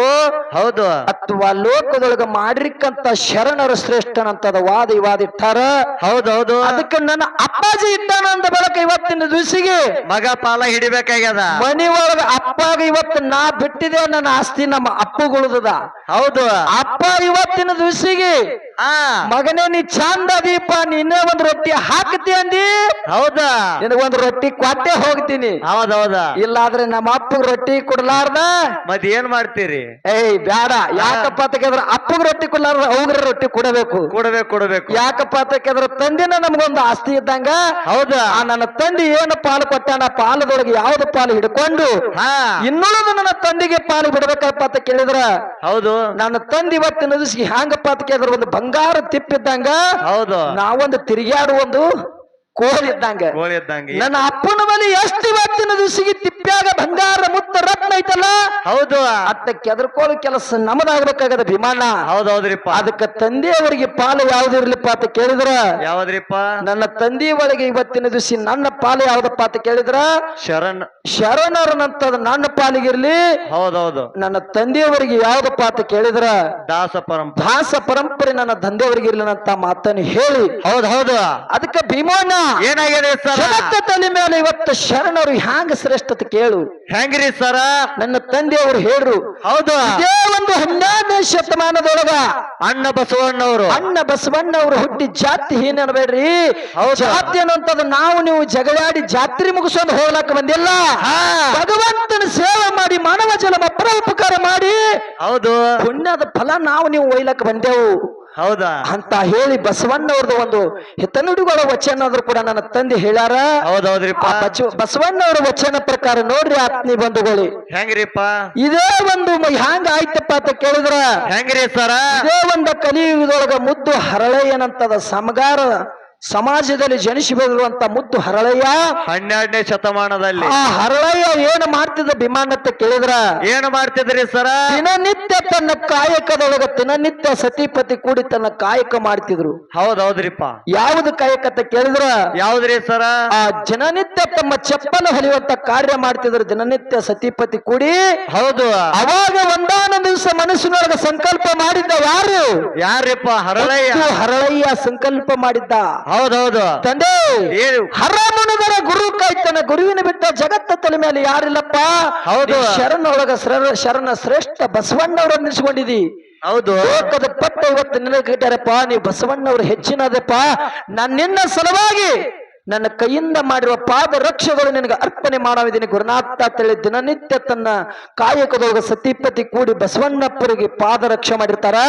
ಹೌದು, ಅಥವಾ ಲೋಕದೊಳಗ ಮಾಡಿರ್ಕಂತ ಶರಣರ ಶ್ರೇಷ್ಠನಂತದ ವಾದ ಇಟ್ಟಾರ. ಹೌದೌದು. ಅದಕ್ಕೆ ನನ್ನ ಅಪ್ಪಾಜಿ ಇಟ್ಟಾನ ಅಂದ ಬಳಕ ಇವತ್ತಿನ ದಿವಸಿಗೆ ಮಗ ಪಾಲ ಹಿಡಿಬೇಕಾಗ್ಯದ. ಮನಿ ಒಳಗ ಅಪ್ಪಾಗ ಇವತ್ತು ನಾ ಬಿಟ್ಟಿದೆ ನನ್ನ ಆಸ್ತಿ ನಮ್ಮ ಅಪ್ಪುಗುಳದ. ಹೌದು, ಅಪ್ಪ ಇವತ್ತಿನ ದಿವಸಿಗೆ ಆ ಮಗನೇ ನೀ ಚಂದ ದೀಪ ನಿನ್ನೆ ಒಂದು ರೊಟ್ಟಿ ಹಾಕ್ತಿ ಅಂದಿ, ಹೌದಾ, ನಿನಗೊಂದು ರೊಟ್ಟಿ ಕೊಟ್ಟೆ ಹೋಗ್ತೀನಿ. ಹೌದೌದ. ಇಲ್ಲಾದ್ರೆ ನಮ್ಮ ಅಪ್ಪಗ ರೊಟ್ಟಿ ಕೊಡ್ಲಾರ್ದ ಮತ್ ಏನ್ ಮಾಡ್ತೀರಿ? ಏಯ್ ಬ್ಯಾಡ. ಯಾಕಪ್ಪ ಅಂತ ಕೇಳಿದ್ರೆ ಅಪ್ಪಗ ರೊಟ್ಟಿ ಕೊಡ್ಲಾರ್ದ ಅವ್ರ ರೊಟ್ಟಿ ಕೊಡಬೇಕು. ಕೊಡಬೇಕು. ಯಾಕಪ್ಪ ಅಂತ ಕೇಳಿದ್ರೆ ತಂದಿನ ನಮಗೊಂದು ಆಸ್ತಿ ಇದ್ದಂಗ. ಹೌದಾ, ಆ ನನ್ನ ತಂದೆ ಏನು ಪಾಲು ಕೊಟ್ಟಾನ, ಪಾಲದೊಳಗೆ ಯಾವ್ದು ಪಾಲು ಹಿಡ್ಕೊಂಡು ಹಾ, ಇನ್ನುಳಿದು ನನ್ನ ತಂದೆಗೆ ಪಾಲು ಬಿಡ್ಬೇಕಪ್ಪ ಅಂತ ಕೇಳಿದ್ರ ಹೌದು, ನನ್ನ ತಂದೆ ಇವತ್ತಿನ ದಿವಸಿಗೆ ಹ್ಯಾಂಗಪ್ಪ ಅಂತ ಕೇಳಿದ್ರೆ ಒಂದು ಬಂಗಾರ ತಿಪ್ಪಿದ್ದಂಗ, ಹೌದು, ನಾವೊಂದು ತಿರುಗಾಡುವ ಒಂದು ಕೋಲ್ ಇದ್ದಂಗ. ಗೋಳಿ ಇದ್ದಂಗೆ. ನನ್ನ ಅಪ್ಪನ ಬಳಿ ಎಷ್ಟು ಇವತ್ತಿನ ದಿವಸಿಗೆ ತಿಪ್ಪ್ಯಾಗ ಬಂಗಾರ ಮುತ್ತ ರತ್ನ ಐತಲ್ಲ, ಹೌದು, ಅತ್ತ ಕೆದರ್ಕೊಳ್ಳೋ ಕೆಲಸ ನಮ್ಮದಾಗಬೇಕಾಗದ ಭೀಮಣ್ಣ. ಹೌದೌದ್ರಿಪ್ಪ. ಅದಕ್ಕೆ ತಂದೆಯವರಿಗೆ ಪಾಲು ಯಾವ್ದು ಇರ್ಲಿಪ್ಪ ಅಂತ ಕೇಳಿದ್ರ ಯಾವದ್ರಿಪ್ಪ? ನನ್ನ ತಂದೆಯ ಒಳಗೆ ಇವತ್ತಿನ ದಿವಸ ನನ್ನ ಪಾಲು ಯಾವ್ದಪ್ಪ ಅಂತ ಕೇಳಿದ್ರ ಶರಣರನಂತದ ನನ್ನ ಪಾಲಿಗಿರ್ಲಿ. ಹೌದೌದು. ನನ್ನ ತಂದೆಯವರಿಗೆ ಯಾವ್ದಪ್ಪ ಅಂತ ಕೇಳಿದ್ರ ದಾಸ ಪರಂಪರೆ ನನ್ನ ತಂದೆಯವರಿಗೆ ಇರ್ಲಿನಂತ ಮಾತನ್ನು ಹೇಳಿ. ಹೌದು. ಅದಕ್ಕೆ ಭೀಮಣ್ಣ ಏನಾಗಿದೆ ಸರ್? ಜಗತ್ತ ತಲೆ ಮೇಲೆ ಇವತ್ತು ಶರಣರು ಹ್ಯಾಂಗ ಶ್ರೇಷ್ಠತೆ ಕೇಳು. ಹೆಂಗ್ರಿ ಸರ? ನನ್ನ ತಂದೆಯವರು ಹೇಳ್ರು. ಹೌದು, ಇದೇ ಒಂದು 12ನೇ ಶತಮಾನದೊಳಗ ಅಣ್ಣ ಬಸವಣ್ಣವರು ಹುಟ್ಟಿ ಜಾತಿ ಹೀನ ಅನ್ಬೇಡ್ರಿ. ಹೌದು. ಜಾತಿ ಅನ್ನುವಂಥದ್ದು ನಾವು ನೀವು ಜಗಳಾಡಿ ಜಾತ್ರೆ ಮುಗಿಸೋದು ಹೋಗ್ಲಾಕ ಬಂದಿಲ್ಲ. ಭಗವಂತನ ಸೇವೆ ಮಾಡಿ ಮಾನವ ಜನ್ಮ ಪರೋಪಕಾರ ಮಾಡಿ ಹೌದು, ಪುಣ್ಯದ ಫಲ ನಾವು ನೀವು ಒಯ್ಲಕ್ಕ ಬಂದೆವು. ಹೌದಾ ಅಂತ ಹೇಳಿ ಬಸವಣ್ಣವ್ರದ್ದು ಒಂದು ಹಿತನುಡಿಗಳ ವಚನ ಆದ್ರೂ ಕೂಡ ನನ್ನ ತಂದೆ ಹೇಳ್ಯಾರ. ಹೌದೌದ್ರಿಪ್ಪ. ಬಸವಣ್ಣವರ ವಚನ ಪ್ರಕಾರ ನೋಡ್ರಿ ಆತ್ಮೀಯ ಬಂಧುಗಳು, ಹೆಂಗ್ರಿಪ್ಪ? ಇದೇ ಒಂದು ಹ್ಯಾಂಗ ಆಯ್ತಪ್ಪ ಅಂತ ಕೇಳಿದ್ರ ಹೆಂಗ್ರಿ ಸರ? ಇದೇ ಒಂದು ಕಲಿಯುಗದೊಳಗ ಮುದ್ದು ಹರಳಯ್ಯನಂತದ ಸಮಗಾರ ಸಮಾಜದಲ್ಲಿ ಜನಿಸಿ ಬರುವಂತ ಮುದ್ದು ಹರಳಯ್ಯ 12ನೇ ಶತಮಾನದಲ್ಲಿ ಆ ಹರಳಯ್ಯ ಏನು ಮಾಡ್ತಿದ್ದ ಭೀಮಣ್ಣ ಕೇಳಿದ್ರ ಏನು ಮಾಡ್ತಿದ್ರಿ ಸರ? ದಿನನಿತ್ಯ ತನ್ನ ಕಾಯಕದೊಳಗ ದಿನನಿತ್ಯ ಸತಿಪತಿ ಕೂಡಿ ತನ್ನ ಕಾಯಕ ಮಾಡ್ತಿದ್ರು. ಹೌದೌದ್ರಿಪ್ಪ. ಯಾವ್ದು ಕಾಯಕ ಅಂತ ಕೇಳಿದ್ರ ಯಾವ್ದ್ರಿ ಸರ? ಆ ದಿನನಿತ್ಯ ತಮ್ಮ ಚಪ್ಪಲ ಹೊಲಿಯುವಂತ ಕಾರ್ಯ ಮಾಡ್ತಿದ್ರು ದಿನನಿತ್ಯ ಸತಿಪತಿ ಕೂಡಿ. ಹೌದು. ಅವಾಗ ಒಂದಾನ ದಿವಸ ಮನಸ್ಸಿನೊಳಗ ಸಂಕಲ್ಪ ಮಾಡಿದ್ದ ಯಾರಿಪ್ಪ? ಹರಳಯ್ಯ ಸಂಕಲ್ಪ ಮಾಡಿದ್ದ. ಹೌದೌದು. ತಂದೆ ಹರಮುನಿಗರ ಗುರು ಕಾಯ್ತಾನ, ಗುರುವಿನ ಬಿಟ್ಟ ಜಗತ್ತ ತಲೆ ಮೇಲೆ ಯಾರಿಲ್ಲಪ್ಪ. ಹೌದು. ಶರಣೊಳಗ ಶರಣ ಶ್ರೇಷ್ಠ ಬಸವಣ್ಣವ್ರ ನಿಲ್ಸ್ಕೊಂಡಿದಿ. ಹೌದು ಲೋಕದ ಪಟ್ಟ ಇವತ್ತು ನಿನಗೆ ಇಟ್ಟಾರಪ್ಪ, ನೀವು ಬಸವಣ್ಣವ್ರು ಹೆಚ್ಚಿನದಪ್ಪ. ನಾನು ನಿನ್ನ ಸಲುವಾಗಿ ನನ್ನ ಕೈಯಿಂದ ಮಾಡಿರುವ ಪಾದ ರಕ್ಷೆಗಳು ನಿನಗೆ ಅರ್ಪಣೆ ಮಾಡುವುದೀನಿ ಗುರುನಾಥ ತಳಿ ದಿನನಿತ್ಯ ತನ್ನ ಕಾಯಕದೊಳಗ ಸತಿಪತಿ ಕೂಡಿ ಬಸವಣ್ಣಪ್ಪರಿಗೆ ಪಾದ ರಕ್ಷೆ ಮಾಡಿರ್ತಾರ.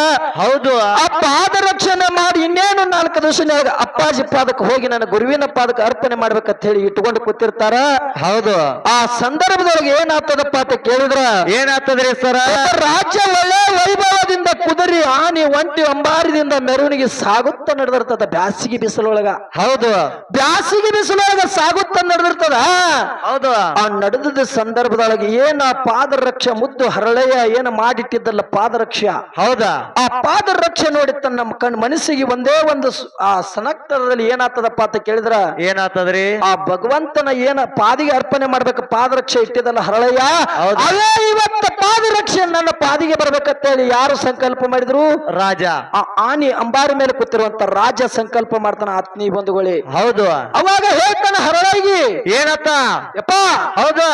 ಹೌದು ಆ ಪಾದ ರಕ್ಷಣೆ ಮಾಡಿ ಇನ್ನೇನು 4 ದಿವಸ ಅಪ್ಪಾಜಿ ಪಾದಕ್ಕೆ ಹೋಗಿ ನನ್ನ ಗುರುವಿನ ಪಾದಕ್ಕೆ ಅರ್ಪಣೆ ಮಾಡ್ಬೇಕಂತ ಹೇಳಿ ಇಟ್ಕೊಂಡು ಕೂತಿರ್ತಾರ. ಹೌದು ಆ ಸಂದರ್ಭದೊಳಗೆ ಏನಾಗ್ತದಪ್ಪ ಅಂತ ಕೇಳಿದ್ರ, ಏನಾಗ್ತದ್ರಿ ಸರ? ರಾಜ್ಯ ಒಳ್ಳೆ ವೈಭವದಿಂದ ಕುದುರೆ ಆನೆ ಒಂಟಿ ಅಂಬಾರಿದಿಂದ ಮೆರವಣಿಗೆ ಸಾಗುತ್ತಾ ನಡೆದಿರ್ತದ ಬ್ಯಾಸಿಗೆ ಬಿಸಿಲೊಳಗ. ಹೌದು ಬ್ಯಾಸಿಗೆ ಬಿಸಿಲೊಳಗ ಸಾಗುತ್ತಾ ನಡೆದಿರ್ತದ. ಹೌದು ಆ ನಡೆದ ಸಂದರ್ಭದೊಳಗೆ ಏನ ಪಾದರಕ್ಷೆ ಮುದ್ದು ಹರಳೆಯ ಏನ ಮಾಡಿಟ್ಟಿದ್ದಲ್ಲ ಪಾದರಕ್ಷೆ. ಹೌದಾ ಆ ಪಾದರಕ್ಷೆ ನೋಡಿ ತನ್ನ ಮನಸ್ಸಿಗೆ ಒಂದೇ ಒಂದು ಆ ಸನಕ್ತರದಲ್ಲಿ ಏನಾಗ್ತದಪ್ಪ ಅಂತ ಕೇಳಿದ್ರ, ಏನಾಗ್ತದ್ರಿ? ಆ ಭಗವಂತನ ಏನ ಪಾದಿಗೆ ಅರ್ಪಣೆ ಮಾಡ್ಬೇಕು ಪಾದರಕ್ಷೆ ಇಟ್ಟಿದ್ದಲ್ಲ ಹರಳಯ್ಯ, ಹೌದು. ಅವೇ ಇವತ್ತ ಪಾದರಕ್ಷೆ ನನ್ನ ಪಾದಿಗೆ ಬರ್ಬೇಕಂತೇಳಿ ಯಾರು ಸಂಕಲ್ಪ ಮಾಡಿದ್ರು? ರಾಜ. ಆ ಆನಿ ಅಂಬಾರಿ ಮೇಲೆ ಕೂತಿರುವಂತ ರಾಜ ಸಂಕಲ್ಪ ಮಾಡ್ತಾನ ಆತ್ಮೀಯ ಬಂಧುಗಳೇ. ಹೌದು ಅವಾಗ ಹೇಳ್ತಾನ ಹರಳಯ್ಯಿ, ಏನತ್ತ? ಯಪ್ಪ ಹೌದಾ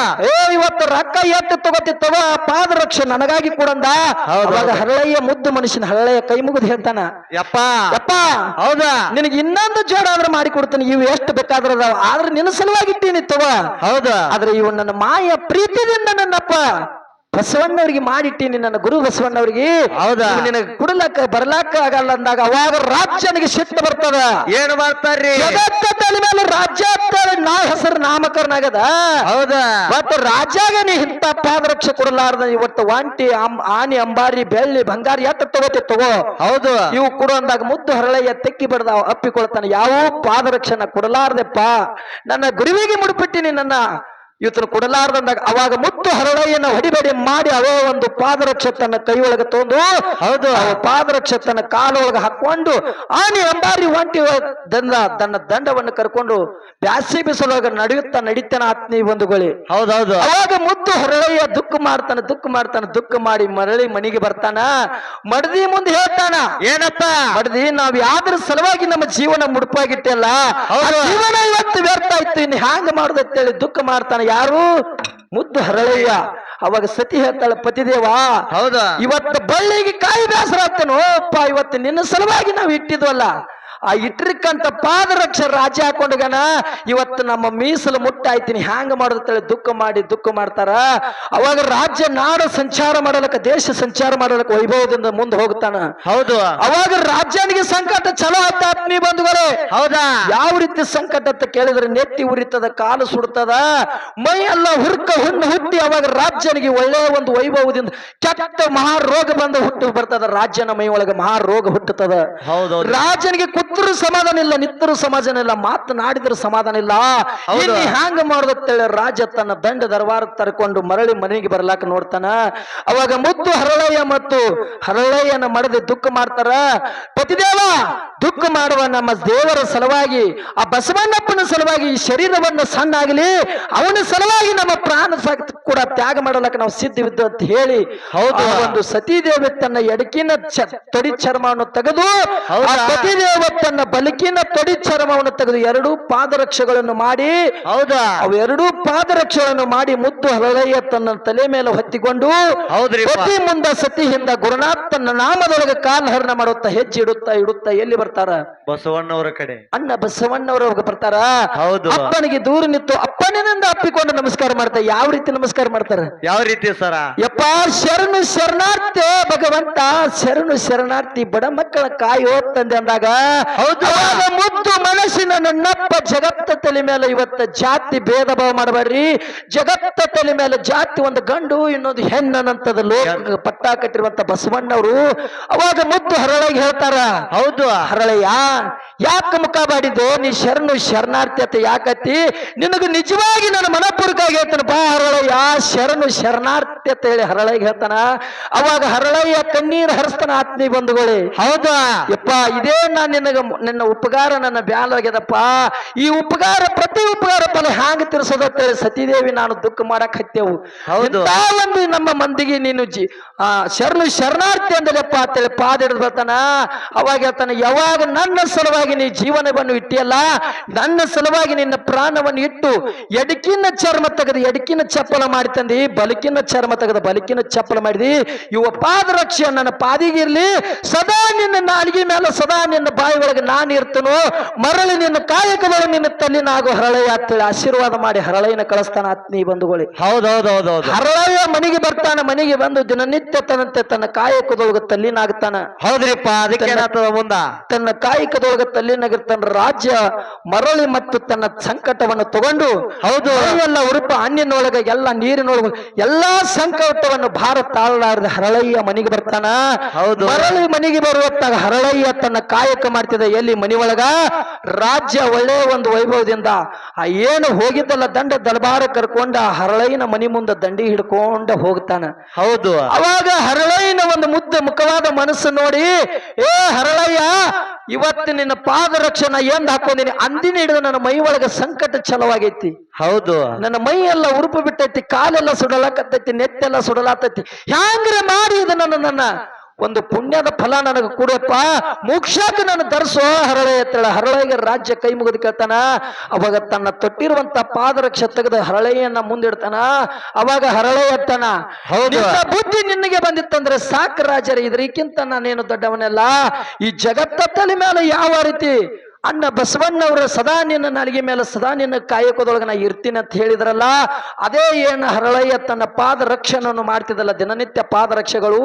ಇವತ್ತು ರೊಕ್ಕ ಎಷ್ಟು ತಗೋತಿತ್ತವ ಪಾದರಕ್ಷೆ ನನಗಾಗಿ ಕೊಡಂದ. ಹೌದು. ಅವಾಗ ಹರಳಯ್ಯ ಮುದ್ದು ಮನುಷ್ಯನ ಹರಳಯ್ಯ ಕೈ ಮುಗಿದು ಹೇಳ್ತಾನ, ಯಪ್ಪ ಯಪ್ಪ ಹೌದಾ ನಿನಗೆ ಇನ್ನೊಂದು ಜೋಡ ಆದ್ರೆ ಮಾಡಿ ಕೊಡ್ತೀನಿ, ಇವು ಎಷ್ಟು ಬೇಕಾದ್ರೆ ಅದಾವ, ಆದ್ರೆ ನಿನ್ನ ಸಲುವಾಗಿ ಇಟ್ಟೀನಿ ತಗೋ. ಹೌದಾ ಆದ್ರೆ ಇವು ನನ್ನ ಮಾಯ ಪ್ರೀತಿದಿಂದ ನನ್ನಪ್ಪ ಬಸವಣ್ಣವ್ರಿಗೆ ಮಾಡಿಟ್ಟೀನಿ, ನನ್ನ ಗುರು ಬಸವಣ್ಣವ್ರಿಗೆ. ಹೌದಾ ನಿನಗೆ ಕುಡಲಕ್ಕ ಬರ್ಲಾಕ ಆಗಲ್ಲ ಅಂದಾಗ ಅವಾಗ ರಾಜ್ಯನಿಗೆ ಸಿಟ್ಟು ಬರ್ತದ. ಏನ್ ಮಾಡ್ತಾರ್ರಿ? ಜಗತ್ತ ತಲೆ ಮೇಲೆ ರಾಜ್ಯ ನಾ ಹೆಸರು ನಾಮಕರಣ ಆಗದ. ಹೌದಾ ಬಟ್ ರಾಜ್ಯಾಗ ನೀ ಇಂತ ಪಾದರಕ್ಷೆ ಕೊಡಲಾರ್ದ ಇವತ್ತು ಒಂಟಿ ಆನಿ ಅಂಬಾರಿ ಬೆಳ್ಳಿ ಬಂಗಾರ ಎತ್ತ ತಗೋತಿ ತಗೋ. ಹೌದು ಇವು ಕೊಡು ಅಂದಾಗ ಮುದ್ದು ಹರಳೆಯ ತೆಕ್ಕಿ ಬಡ್ದ ಅಪ್ಪಿಕೊಳ್ತಾನೆ. ಯಾವ ಪಾದರಕ್ಷೆನ ಕೊಡಲಾರ್ದೆಪ್ಪ, ನನ್ನ ಗುರುವಿಗೆ ಮುಡಿಪಿಟ್ಟಿನಿ, ನನ್ನ ಇವತ್ತನ್ನು ಕೊಡಲಾರ್ದಂದಾಗ ಅವಾಗ ಮುತ್ತು ಹರಳೆಯನ್ನ ಹೊಡಿಬಡಿ ಮಾಡಿ ಅವೇ ಒಂದು ಪಾದರಕ್ಷೆ ತನ್ನ ಕೈ ಒಳಗೆ ತೊಂದು, ಹೌದು ಪಾದರಕ್ಷೆ ತನ್ನ ಕಾಲೊಳಗೆ ಹಾಕೊಂಡು ಆನಿ ಅಂಬಾರಿ ಒಂಟಿ ತನ್ನ ದಂಡವನ್ನು ಕರ್ಕೊಂಡು ಬ್ಯಾಸಿ ಬಿಸಿಲೊಳಗೆ ನಡೀತಾನ ಆತ್ಮೀಯ ಬಂಧುಗಳೇ. ಹೌದೌದು ಅವಾಗ ಮುದ್ದು ಹರಳೆಯ ದುಃಖ ಮಾಡ್ತಾನ ದುಃಖ ಮಾಡಿ ಮರಳಿ ಮನೆಗೆ ಬರ್ತಾನ. ಮಡದಿ ಮುಂದೆ ಹೇಳ್ತಾನ, ಏನಪ್ಪ? ಮಡದಿ ನಾವ್ ಯಾವ್ದ್ರ ಸಲುವಾಗಿ ನಮ್ಮ ಜೀವನ ಮುಡುಪಾಗಿಟ್ಟಲ್ಲ, ಜೀವನ ಇವತ್ತು ವ್ಯರ್ಥ ಆಯ್ತು, ಇನ್ನು ಹ್ಯಾಂಗ ಮಾಡುದಂತೇಳಿ ದುಃಖ ಮಾಡ್ತಾನ. ಯಾರು? ಮುದ್ದು ಹರಳಯ್ಯ. ಅವಾಗ ಸತಿ ಹೇಳ್ತಾಳೆ, ಪತಿದೇವ ಹೌದಾ ಇವತ್ತು ಬಳ್ಳಿಗೆ ಕಾಯಿ ಬೇಸರ ಆಗ್ತಾನೋ ಅಪ್ಪ, ಇವತ್ತು ನಿನ್ನ ಸಲುವಾಗಿ ನಾವು ಇಟ್ಟಿದ್ವಲ್ಲ, ಆ ಇಟ್ರಿಕ್ಕಂತ ಪಾದರಕ್ಷೆ ರಾಜ್ಯ ಹಾಕೊಂಡಗನ ಇವತ್ತು ನಮ್ಮ ಮೀಸಲು ಮುಟ್ಟಾಯ್ತೀನಿ, ಹ್ಯಾಂಗ ಮಾಡೋದಂತೇಳಿ ದುಃಖ ಮಾಡ್ತಾರ. ಅವಾಗ ರಾಜ್ಯ ನಾಡು ಸಂಚಾರ ಮಾಡಲಕ್ಕ, ದೇಶ ಸಂಚಾರ ಮಾಡಲಕ್ಕ ವೈಭವದಿಂದ ಮುಂದೆ ಹೋಗ್ತಾನ. ಹೌದು ಅವಾಗ ರಾಜ್ಯನಿಗೆ ಸಂಕಟ ಚಲೋ ಆಯ್ತ ಆತ್ಮೀಯ ಬಂಧುಗಳೇ. ಹೌದಾ ಯಾವ ರೀತಿ ಸಂಕಟ ಅಂತ ಕೇಳಿದ್ರೆ ನೆತ್ತಿ ಉರಿತದ, ಕಾಲು ಸುಡ್ತದ, ಮೈ ಎಲ್ಲ ಹುಣ್ಣು ಹುಟ್ಟಿ ಅವಾಗ ರಾಜ್ಯನಿಗೆ ಒಳ್ಳೆಯ ಒಂದು ವೈಭವದಿಂದ ಕೆಟ್ಟ ಮಹಾರೋಗ ಬಂದು ಬರ್ತದ. ರಾಜ್ಯನ ಮೈ ಒಳಗೆ ಮಹಾರೋಗ ಹುಟ್ಟುತ್ತದ. ಹೌದು ರಾಜನಿಗೆ ಕೂತರು ಸಮಾಧಾನ ಇಲ್ಲ, ನಿತ್ತರು ಸಮಾಧಾನ ಇಲ್ಲ, ಮಾತನಾಡಿದ್ರು ಸಮಾಧಾನ ಇಲ್ಲ. ಇಲ್ಲಿ ಹ್ಯಾಂಗ ಮಾಡೋದಂತೇಳಿ ರಾಜ ತನ್ನ ದಂಡ ದರ್ಬಾರ ತರ್ಕೊಂಡು ಮರಳಿ ಮನೆಗೆ ಬರ್ಲಾಕ ನೋಡ್ತಾನ. ಅವಾಗ ಮುದ್ದು ಹರಳಯ್ಯ ಮತ್ತು ಹರಳಯ್ಯನ ಮಡದಿ ದುಃಖ ಮಾಡ್ತಾರ. ಪತಿದೇವ ದುಃಖ ಮಾಡುವ ನಮ್ಮ ದೇವರ ಸಲುವಾಗಿ, ಆ ಬಸವಣ್ಣಪ್ಪನ ಸಲುವಾಗಿ ಈ ಶರೀರವನ್ನು ಸಣ್ಣ ಆಗಲಿ, ಅವನ ಸಲುವಾಗಿ ನಮ್ಮ ಪ್ರಾಣ ಕೂಡ ತ್ಯಾಗ ಮಾಡಲಕ್ಕ ನಾವು ಸಿದ್ಧವಿದ್ದು ಅಂತ ಹೇಳಿ ಹೌದು ಒಂದು ಸತೀದೇವಿ ತನ್ನ ಎಡಕಿನ ತೊಡಿ ಚರ್ಮವನ್ನು ತೆಗೆದು, ಸತೀದೇವ ತನ್ನ ಬಲಕಿನ ತೊಡಿ ಚರ್ಮವನ್ನು ತೆಗೆದು 2 ಪಾದರಕ್ಷೆಗಳನ್ನು ಮಾಡಿ, ಹೌದಾ ಅವೆರಡೂ ಪಾದರಕ್ಷೆಗಳನ್ನು ಮಾಡಿ ಮುದ್ದು ಹರಳಯ್ಯ ತನ್ನ ತಲೆ ಮೇಲೆ ಹೊತ್ತಿಕೊಂಡು ಸತಿ ಮುಂದ ಸತಿ ಹಿಂದ ಗುರುನಾಥನ ನಾಮದೊಳಗೆ ಕಾಲಹರಣ ಮಾಡುತ್ತಾ ಹೆಜ್ಜೆ ಇಡುತ್ತಾ ಎಲ್ಲಿ ಬರ್ತಾರ? ಬಸವಣ್ಣವರ ಕಡೆ. ಅಣ್ಣ ಬಸವಣ್ಣವರ ಬರ್ತಾರ. ಹೌದು ಅಪ್ಪನಿಗೆ ದೂರ ನಿಂತು ಅಪ್ಪನಿಂದ ಅಪ್ಪಿಕೊಂಡು ನಮಸ್ಕಾರ ಮಾಡ್ತಾರೆ. ಯಾವ ರೀತಿ ನಮಸ್ಕಾರ ಮಾಡ್ತಾರೆ? ಯಾವ ರೀತಿ ಸರ? ಯಪ್ಪ ಶರಣು ಶರಣಾರ್ಥಿ ಭಗವಂತ, ಶರಣು ಶರಣಾರ್ಥಿ ಬಡ ಮಕ್ಕಳ ಕಾಯೋ ತಂದೆ ಅಂದಾಗ ಮುದ್ದು ಮನಸ್ಸಿನ ನನ್ನಪ್ಪ ಜಗತ್ತ ತಲೆ ಮೇಲೆ ಇವತ್ತ ಜಾತಿ ಭೇದ ಭಾವ ಮಾಡಬೇಡ್ರಿ. ಜಗತ್ತ ತಲೆ ಮೇಲೆ ಜಾತಿ ಒಂದು ಗಂಡು ಇನ್ನೊಂದು ಹೆಣ್ಣನಂತದ ಲೋಕ ಪಟ್ಟ ಕಟ್ಟಿರುವಂತ ಬಸವಣ್ಣವರು ಅವಾಗ ಮುದ್ದು ಹರಳಗೆ ಹೇಳ್ತಾರ, ಹೌದು ಹರಳಯ್ಯ ಯಾಕ ಮುಖ ಮಾಡಿದ್ದು ನೀ ಶರಣು ಶರಣಾರ್ಥಿ ಅಂತ ಯಾಕತ್ತಿ? ನಿನಗ ನಿಜವಾಗಿ ನನ್ನ ಮನಪೂರ್ವಕವಾಗಿ ಹೇಳ್ತಾನ, ಬಾ ಹರಳಯ್ಯ ಶರಣು ಶರಣಾರ್ಥಿ ಅಂತ ಹೇಳಿ ಹರಳಯ್ಯ ಹೇಳ್ತಾನ. ಅವಾಗ ಹರಳಯ್ಯ ಕಣ್ಣೀರು ಹರಿಸ್ತಾನ. ಆತ್ಮೀಯ ಬಂಧುಗಳೇ, ಹೌದಾ ಯಪ್ಪ ಇದೇ ನಾನ್ ನಿನ್ನ ಉಪಕಾರ ನನ್ನ ಬ್ಯಾಲಾಗ್ಯದಪ್ಪ, ಈ ಉಪಕಾರ ಪ್ರತಿ ಉಪಕಾರ ಫಲ ಹ್ಯಾಂಗ ತಿರ್ಸೋದಂತೇಳಿ ಸತೀದೇವಿ ನಾನು ದುಃಖ ಮಾಡಕ್ ಹತ್ತೇವು. ಒಂದು ನಮ್ಮ ಮಂದಿಗೆ ನೀನು ಶರಣು ಶರಣಾರ್ಥಿ ಅಂದಲಪ್ಪ ಅಂತೇಳಿ ಪಾದ ಹಿಡಿದು ಬರ್ತಾನ. ಅವಾಗ ಹೇಳ್ತಾನ, ಯಾವಾಗ ನನ್ನ ಸಲುವಾಗಿ ಸಲುವಾಗಿ ನೀ ಜೀವನವನ್ನು ಇಟ್ಟಿಯಲ್ಲ, ನನ್ನ ಸಲುವಾಗಿ ನಿನ್ನ ಪ್ರಾಣವನ್ನು ಇಟ್ಟು ಎಡಕಿನ ಚರ್ಮ ತೆಗೆದು ಎಡಕಿನ ಚಪ್ಪಲ ಮಾಡಿ ತಂದಿ, ಬಲಕಿನ ಚರ್ಮ ತೆಗೆದು ಬಲಕಿನ ಚಪ್ಪಲ ಮಾಡಿದಿ. ಇವ ಪಾದರಕ್ಷೆ ನನ್ನ ಪಾದಿಗಿರ್ಲಿ, ಸದಾ ನಿನ್ನ ನಾಲಿಗೆ ಮೇಲೆ ಸದಾ ನಿನ್ನ ಬಾಯಿ ಒಳಗೆ ನಾನು ಇರ್ತನೋ, ಮರಳಿ ನಿನ್ನ ಕಾಯಕದೊಳಗೆ ನಿನ್ನ ತಲ್ಲಿನಾಗೋ ಹರಳಯ್ಯ ಅಂತೇಳಿ ಆಶೀರ್ವಾದ ಮಾಡಿ ಹರಳಯ್ಯನ ಕಳಿಸ್ತಾನ ಆತ್ಮೀಯ ಬಂಧುಗಳೇ. ಹೌದೌದೌದೌದು. ಹರಳಯ್ಯ ಮನೆಗೆ ಬರ್ತಾನ, ಮನೆಗೆ ಬಂದು ದಿನನಿತ್ಯ ತನ್ನಂತೆ ತನ್ನ ಕಾಯಕದೊಳಗೆ ತಲ್ಲಿನಾಗ್ತಾನ. ಹೌದ್ರಿಪ್ಪ, ಅದಕ್ಕೆ ಏನಾಗ್ತದ ಮುಂದ ತನ್ನ ಕಾಯಕದೊಳಗೆ ತಲ್ಲಿನಾಗಿರ್ತಾನ. ರಾಜ್ಯ ಮರಳಿ ಮತ್ತು ತನ್ನ ಸಂಕಟವನ್ನು ತಗೊಂಡು, ಹೌದು ಎಲ್ಲ ಉರುಪ ಹಣ್ಣಿನೊಳಗೆ ಎಲ್ಲ ನೀರಿನೊಳಗೆ ಎಲ್ಲಾ ಸಂಕಟವನ್ನು ಭಾರ ತಾಳಲಾರದ ಹರಳಯ್ಯ ಮನೆಗೆ ಬರ್ತಾನ. ಹೌದು. ಮರಳಿ ಮನೆಗೆ ಬರುವತ್ತಾಗ ಹರಳಯ್ಯ ತನ್ನ ಕಾಯಕ ಮಾಡ್ತಿದ್ದ ಎಲ್ಲಿ ಮನಿ ಒಳಗ ರಾಜ್ಯ ಒಳ್ಳೆಯ ಒಂದು ವೈಭವದಿಂದ ಆ ಏನು ಹೋಗಿದ್ದಲ್ಲ ದಂಡ ದರ್ಬಾರ ಕರ್ಕೊಂಡ ಹರಳಯ್ಯನ ಮನಿ ಮುಂದೆ ದಂಡಿ ಹಿಡ್ಕೊಂಡ ಹೋಗ್ತಾನ. ಹೌದು. ಅವಾಗ ಹರಳಯ್ಯನ ಒಂದು ಮುದ್ದೆ ಮುಖವಾದ ಮನಸ್ಸು ನೋಡಿ, ಏ ಹರಳಯ್ಯ, ಇವತ್ತು ನಿನ್ನ ಪಾದರಕ್ಷಣ ಎಂದ್ ಹಾಕೊಂಡಿನಿ, ಅಂದಿನ ಹಿಡಿದು ನನ್ನ ಮೈ ಒಳಗ ಸಂಕಟ ಚಲವಾಗೈತಿ. ಹೌದು. ನನ್ನ ಮೈ ಎಲ್ಲ ಉರುಪು ಬಿಟ್ಟೈತಿ, ಕಾಲೆಲ್ಲ ಸುಡಲಾಕತ್ತೈತಿ, ನೆತ್ತೆಲ್ಲ ಸುಡಲಾತೈತಿ. ಹ್ಯಾಂಗ್ರೆ ಮಾಡಿ ಇದು ನನ್ನ ಒಂದು ಪುಣ್ಯದ ಫಲ ನನಗೆ ಕೊಡಪ್ಪ, ಮೋಕ್ಷಾಕ ನಾನು ಧರಿಸೋ ಹರಳಯ್ಯ ಅಂತೇಳ ಹರಳಯ್ಯಗೆ ರಾಜ್ಯ ಕೈ ಮುಗಿದು ಕೇಳ್ತಾನ. ಅವಾಗ ತನ್ನ ತೊಟ್ಟಿರುವಂತ ಪಾದರಕ್ಷೆ ತೆಗೆದು ಹರಳಯ್ಯನ ಮುಂದಿಡ್ತಾನ. ಅವಾಗ ಹರಳಯ್ಯ ಅಂತಾನ, ಬುದ್ಧಿ ನಿನಗೆ ಬಂದಿತ್ತಂದ್ರೆ ಸಾಕು ರಾಜರೇ, ಇದಕ್ಕಿಂತ ನಾನೇನು ದೊಡ್ಡವನೆಲ್ಲ. ಈ ಜಗತ್ತ ತಲೆ ಮೇಲೆ ಯಾವ ರೀತಿ ಅಣ್ಣ ಬಸವಣ್ಣವರು ಸದಾ ನಿನ್ನ ನಾಲಿಗೆ ಮೇಲೆ ಸದಾ ನಿನ್ನ ಕಾಯಕದೊಳಗೆ ನಾ ಇರ್ತೀನಿ ಅಂತ ಹೇಳಿದ್ರಲ್ಲ, ಅದೇ ಏನು ಹರಳಯ್ಯ ತನ್ನ ಪಾದರಕ್ಷೆಯನ್ನು ಮಾಡ್ತಿದ್ದಲ್ಲ, ದಿನನಿತ್ಯ ಪಾದರಕ್ಷೆಗಳು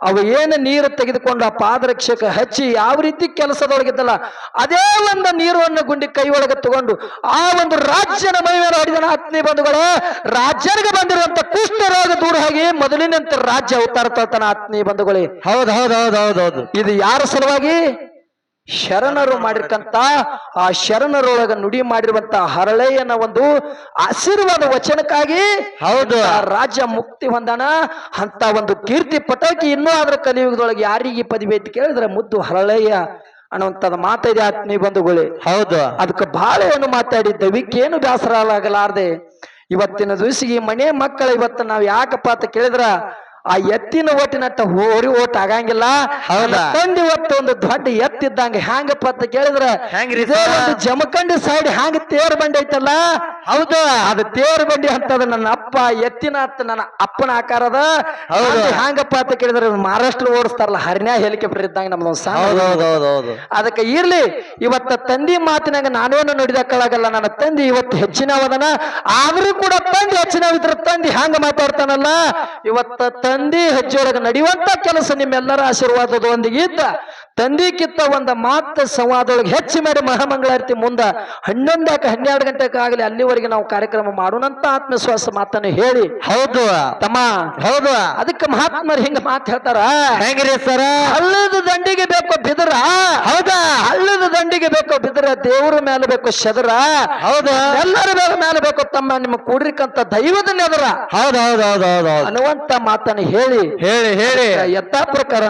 ಅವು ಏನು ನೀರು ತೆಗೆದುಕೊಂಡು ಆ ಪಾದರಕ್ಷೆಗೆ ಹಚ್ಚಿ ಯಾವ ರೀತಿ ಕೆಲಸದೊಳಗಿದ್ದಲ್ಲ, ಅದೇ ಒಂದು ನೀರನ್ನು ಗುಂಡಿ ಕೈ ಒಳಗೆ ತಗೊಂಡು ಆ ಒಂದು ರಾಜ್ಯನ ಮೈ ಮೇಲೆ ಹೊಡಿದನ. ಆತ್ಮೀಯ ಬಂಧುಗಳೇ, ರಾಜ್ಯರಿಗೆ ಬಂದಿರುವಂತ ಕುಷ್ಠ ರೋಗ ದೂರ ಆಗಿ ಮೊದಲಿನಂತೆ ರಾಜ್ಯ ಅವತಾರ ತಳ್ತಾನ. ಆತ್ಮೀಯ ಬಂಧುಗಳೇ, ಹೌದೌದೌದೌದೌದು. ಇದು ಯಾರ ಸಲುವಾಗಿ? ಶರಣರು ಮಾಡಿರ್ಕಂತ ಆ ಶರಣರೊಳಗ ನುಡಿ ಮಾಡಿರುವಂತ ಹರಳಯ್ಯನ ಒಂದು ಆಶೀರ್ವಾದ ವಚನಕ್ಕಾಗಿ ಹೌದು ರಾಜ್ಯ ಮುಕ್ತಿ ಹೊಂದಾನ. ಅಂತ ಒಂದು ಕೀರ್ತಿ ಪಟಾಕಿ ಇನ್ನೂ ಆದ್ರ ಕಲಿಯುಗದೊಳಗೆ ಯಾರಿಗೆ ಪದವಿ ಐತಿ ಕೇಳಿದ್ರೆ ಮುದ್ದು ಹರಳಯ್ಯ ಅನ್ನುವಂಥದ್ದು ಮಾತಾಡಿ. ಆತ್ಮೀಯ ಬಂಧುಗಳೇ, ಹೌದು, ಅದಕ್ಕೆ ಬಹಳ ಏನು ಮಾತಾಡಿ ದವಿಕೇನು ಬೇಸರ ಆಗಲಾರ್ದೆ ಇವತ್ತಿನ ದಿವಸಿಗೆ ಮನೆ ಮಕ್ಕಳ ಇವತ್ತು ನಾವ್ ಯಾಕಪ್ಪ ಅಂತ ಕೇಳಿದ್ರ ಆ ಎತ್ತಿನ ಓಟಿನಟ್ಟ ಹೋರಿ ಓಟ್ ಆಗಂಗಿಲ್ಲ. ಹೌದಾ, ತಂದಿ ಒಟ್ಟು ಒಂದು ದೊಡ್ಡ ಎತ್ತಿದ್ದಂಗ ಹ್ಯಾಂಗಪ್ಪ ಅಂತ ಕೇಳಿದ್ರ ಜಮಖಂಡಿ ಸೈಡ್ ಹ್ಯಾಂಗ ತೇರ್ ಬಂಡಿ ಐತಲ್ಲ, ಹೌದು, ಅದು ತೇರ್ ಬಂಡಿ ಅಂತದ. ನನ್ನ ಅಪ್ಪ ಎತ್ತಿನ ಹತ್ತ ನನ್ನ ಅಪ್ಪನ ಆಕಾರದ. ಹೌದು, ಹ್ಯಾಂಗಪ್ಪ ಅಂತ ಕೇಳಿದ್ರೆ ಮಹಾರಾಷ್ಟ್ರ ಓಡಿಸ್ತಾರಲ್ಲ ಹರಿಣ್ಯ ಹೆಲಿಕಾಪ್ಟರ್ ಇದ್ದಂಗ ನಮ್ದು. ಅದಕ್ಕೆ ಇರ್ಲಿ, ಇವತ್ತ ತಂದಿ ಮಾತಿನಾಗ ನಾನೇನು ನೋಡಿದಕ್ಕಾಗಲ್ಲ. ನನ್ನ ತಂದಿ ಇವತ್ತು ಹೆಚ್ಚಿನವದನ, ಆದ್ರೂ ಕೂಡ ತಂದಿ ಹೆಚ್ಚಿನವಿದ್ರ ತಂದಿ ಹ್ಯಾಂಗ ಮಾತಾಡ್ತಾನಲ್ಲ. ಇವತ್ತ ತಂದಿ ಹೆಜ್ಜೆಯೊಳಗೆ ನಡೆಯುವಂತ ಕೆಲಸ ನಿಮ್ಮೆಲ್ಲರ ಆಶೀರ್ವಾದದೊಂದಿಗೆ ಇದ್ದ ತಂದಿಕ್ಕಿಂತ ಒಂದು ಮಾತು ಸಂವಾದೊಳಗೆ ಹೆಚ್ಚು ಮಾಡಿ ಮಹಾಮಂಗಳಾರತಿ ಮುಂದ 11-12 ಗಂಟೆಗೆ ಆಗಲಿ ಅಲ್ಲಿವರೆಗೆ ನಾವು ಕಾರ್ಯಕ್ರಮ ಮಾಡೋಣಂತ ಆತ್ಮವಿಶ್ವಾಸ ಮಾತನ್ನು ಹೇಳಿ. ಹೌದು ತಮ್ಮ, ಹೌದು, ಅದಕ್ಕೆ ಮಹಾತ್ಮರು ಹಿಂಗ ಮಾತು ಹೇಳ್ತಾರ. ಹೆಂಗ್ರಿ ಸರ? ಹಳ್ಳದ ದಂಡಿಗೆ ಬೇಕೋ ಬಿದರ. ಹೌದಾ, ಹಳ್ಳದ ದಂಡಿಗೆ ಬೇಕೋ ಬಿದರ, ದೇವರ ಮೇಲೆ ಬೇಕೋ ಶದರ. ಹೌದು, ಎಲ್ಲರ ಮೇಲೆ ಬೇಕೋ ತಮ್ಮ ನಿಮ್ಮ ಕೂಡ್ರಿಕಂತ ದೈವದ ನೆದರ. ಹೌದೌದೌದೌದು ಅನ್ನುವಂತ ಮಾತನ್ನು ಹೇಳಿ ಹೇಳಿ ಯಥಾ ಪ್ರಕಾರ